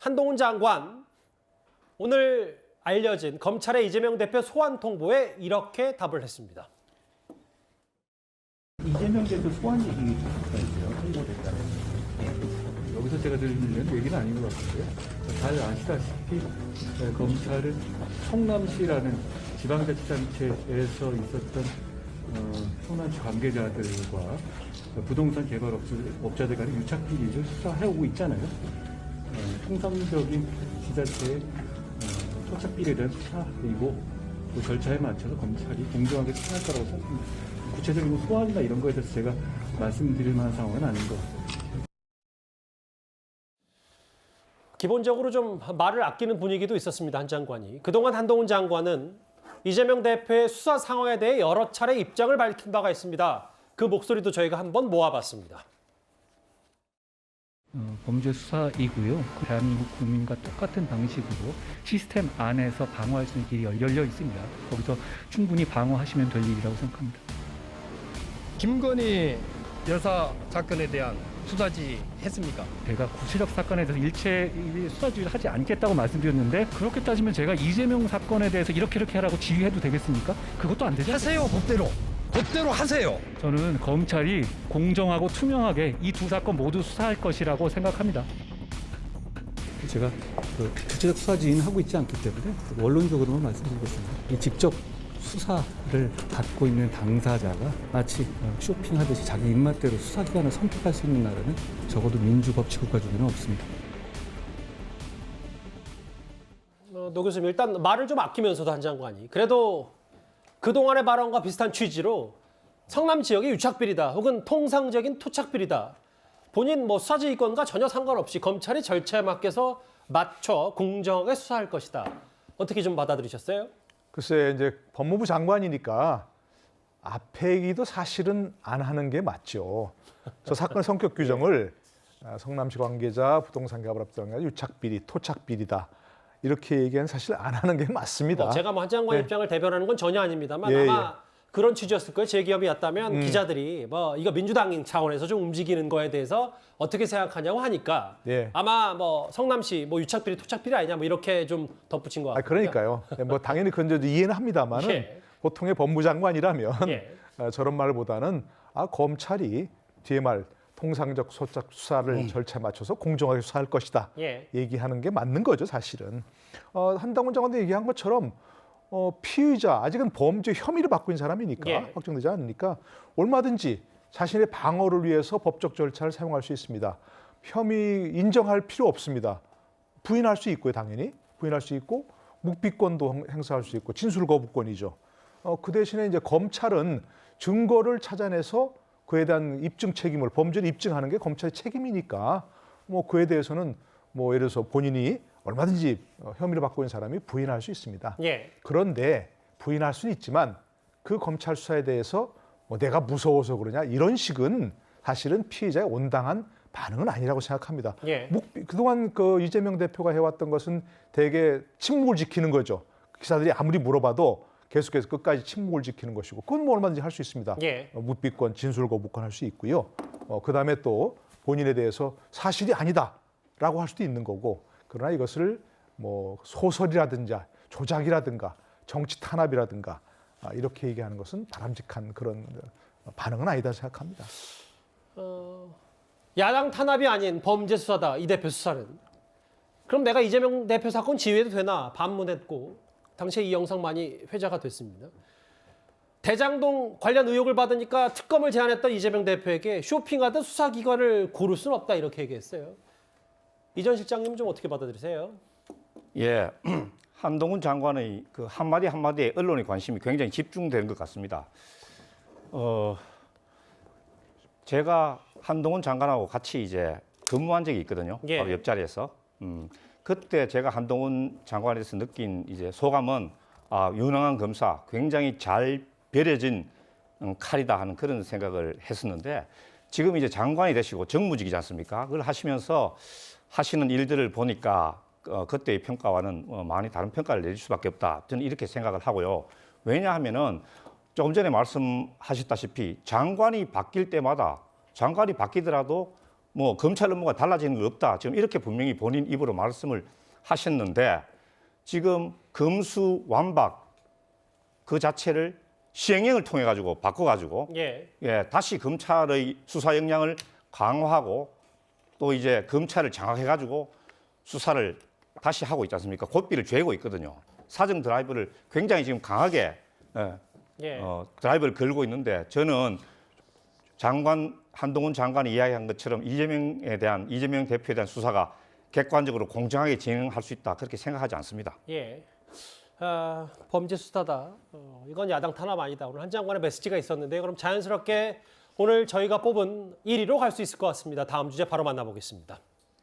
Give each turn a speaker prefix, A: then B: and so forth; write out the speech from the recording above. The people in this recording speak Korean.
A: 한동훈 장관, 오늘 알려진 검찰의 이재명 대표 소환 통보에 이렇게 답을 했습니다.
B: 이재명 대표 소환 얘기가 있어요. 홍보됐다는. 여기서 제가 들으려는 얘기는 아닌 것 같고요. 잘 아시다시피 검찰은 성남시라는 지방자치단체에서 있었던 성남시 관계자들과 부동산 개발업자들 간의 유착 비리를 수사해오고 있잖아요. 통상적인 지자체의 토착 비리에 대한 수사 그리고 그 절차에 맞춰서 검찰이 공정하게 수사할 거라고 생각합니다. 구체적인 소환이나 이런 거에 대해서 제가 말씀드릴 만한 상황은 아닌 것 같아요.
A: 기본적으로 좀 말을 아끼는 분위기도 있었습니다, 한 장관이. 그동안 한동훈 장관은 이재명 대표의 수사 상황에 대해 여러 차례 입장을 밝힌 바가 있습니다. 그 목소리도 저희가 한번 모아봤습니다.
B: 범죄 수사이고요. 대한민국 국민과 똑같은 방식으로 시스템 안에서 방어할 수 있는 길이 열려 있습니다. 거기서 충분히 방어하시면 될 일이라고 생각합니다.
C: 김건희 여사 사건에 대한 수사지 했습니까?
B: 제가 구체적 사건에 대해서 일체 수사지휘를 하지 않겠다고 말씀드렸는데 그렇게 따지면 제가 이재명 사건에 대해서 이렇게 하라고 지휘해도 되겠습니까? 그것도 안 되죠.
C: 하세요, 법대로 하세요.
B: 저는 검찰이 공정하고 투명하게 이 두 사건 모두 수사할 것이라고 생각합니다. 제가 구체적 수사 지휘는 하고 있지 않기 때문에 원론적으로만 말씀드리겠습니다. 직접 수사를 받고 있는 당사자가 마치 쇼핑하듯이 자기 입맛대로 수사기관을 선택할 수 있는 나라는 적어도 민주법치국가 중에는 없습니다.
A: 노 교수님, 일단 말을 좀 아끼면서도 한 장관이 그래도 그동안의 발언과 비슷한 취지로 성남 지역의 유착비리다 혹은 통상적인 토착비리다. 본인 수사지휘권과 전혀 상관없이 검찰이 절차에 맞춰 공정하게 수사할 것이다. 어떻게 좀 받아들이셨어요?
D: 글쎄, 이제 법무부 장관이니까 앞에 얘기도 사실은 안 하는 게 맞죠. 저 사건 성격 규정을 성남시 관계자, 부동산 개발업자 유착비리, 토착비리다. 이렇게 얘기는 사실 안 하는 게 맞습니다.
A: 제가 한 장관 입장을 대변하는 건 전혀 아닙니다만 아마 그런 취지였을 거예요. 제 기업이었다면 기자들이 이거 민주당 차원에서 좀 움직이는 거에 대해서 어떻게 생각하냐고 하니까 아마 성남시 유착비리, 토착비리 아니냐 이렇게 좀 덧붙인 것 같아요.
D: 그러니까요. 당연히 그건 이해는 합니다만은 보통의 법무장관이라면 저런 말보다는 검찰이 뒤에 말 통상적 소착 수사를 절차에 맞춰서 공정하게 수사할 것이다. 얘기하는 게 맞는 거죠, 사실은. 한동훈 장관도 얘기한 것처럼 피의자, 아직은 범죄 혐의를 받고 있는 사람이니까 확정되지 않으니까 얼마든지 자신의 방어를 위해서 법적 절차를 사용할 수 있습니다. 혐의 인정할 필요 없습니다. 부인할 수 있고요, 당연히. 부인할 수 있고 묵비권도 행사할 수 있고 진술 거부권이죠. 그 대신에 이제 검찰은 증거를 찾아내서 그에 대한 입증 책임을 범죄를 입증하는 게 검찰의 책임이니까 그에 대해서는 예를 들어서 본인이 얼마든지 혐의를 받고 있는 사람이 부인할 수 있습니다. 그런데 부인할 수는 있지만 그 검찰 수사에 대해서 내가 무서워서 그러냐 이런 식은 사실은 피의자의 온당한 반응은 아니라고 생각합니다. 그동안 이재명 대표가 해왔던 것은 대개 침묵을 지키는 거죠. 기사들이 아무리 물어봐도 계속해서 끝까지 침묵을 지키는 것이고 그건 얼마든지 할 수 있습니다. 묵비권, 진술 거부권 할 수 있고요. 그다음에 또 본인에 대해서 사실이 아니다라고 할 수도 있는 거고 그러나 이것을 소설이라든지 조작이라든가 정치 탄압이라든가 이렇게 얘기하는 것은 바람직한 그런 반응은 아니다 생각합니다.
A: 야당 탄압이 아닌 범죄 수사다, 이 대표 수사는. 그럼 내가 이재명 대표 사건 지휘해도 되나 반문했고 당시에 이 영상 많이 회자가 됐습니다. 대장동 관련 의혹을 받으니까 특검을 제안했던 이재명 대표에게 쇼핑하듯 수사기관을 고를 수는 없다 이렇게 얘기했어요. 이 전 실장님 좀 어떻게 받아들이세요?
E: 한동훈 장관의 그 한마디 한마디에 언론의 관심이 굉장히 집중되는 것 같습니다. 제가 한동훈 장관하고 같이 이제 근무한 적이 있거든요. 바로 옆자리에서. 그때 제가 한동훈 장관에 대해서 느낀 이제 소감은 유능한 검사, 굉장히 잘 벼려진 칼이다 하는 그런 생각을 했었는데 지금 이제 장관이 되시고 정무직이지 않습니까? 그걸 하시면서 하시는 일들을 보니까 그때의 평가와는 많이 다른 평가를 내릴 수밖에 없다. 저는 이렇게 생각을 하고요. 왜냐하면은 조금 전에 말씀하셨다시피 장관이 바뀔 때마다 장관이 바뀌더라도 뭐 검찰 업무가 달라지는 거 없다. 지금 이렇게 분명히 본인 입으로 말씀을 하셨는데 지금 검수완박 그 자체를 시행령을 통해 가지고 바꿔 가지고
A: 예.
E: 다시 검찰의 수사 역량을 강화하고 또 이제 검찰을 장악해 가지고 수사를 다시 하고 있지 않습니까? 고삐를 죄고 있거든요. 사정 드라이브를 굉장히 지금 강하게 드라이브를 걸고 있는데 저는 한동훈 장관이 이야기한 것처럼 이재명 대표에 대한 수사가 객관적으로 공정하게 진행할 수 있다 그렇게 생각하지 않습니다.
A: 예. 범죄 수사다. 이건 야당 탄압 아니다. 오늘 한 장관의 메시지가 있었는데 그럼 자연스럽게 오늘 저희가 뽑은 1위로 갈 수 있을 것 같습니다. 다음 주제 바로 만나보겠습니다.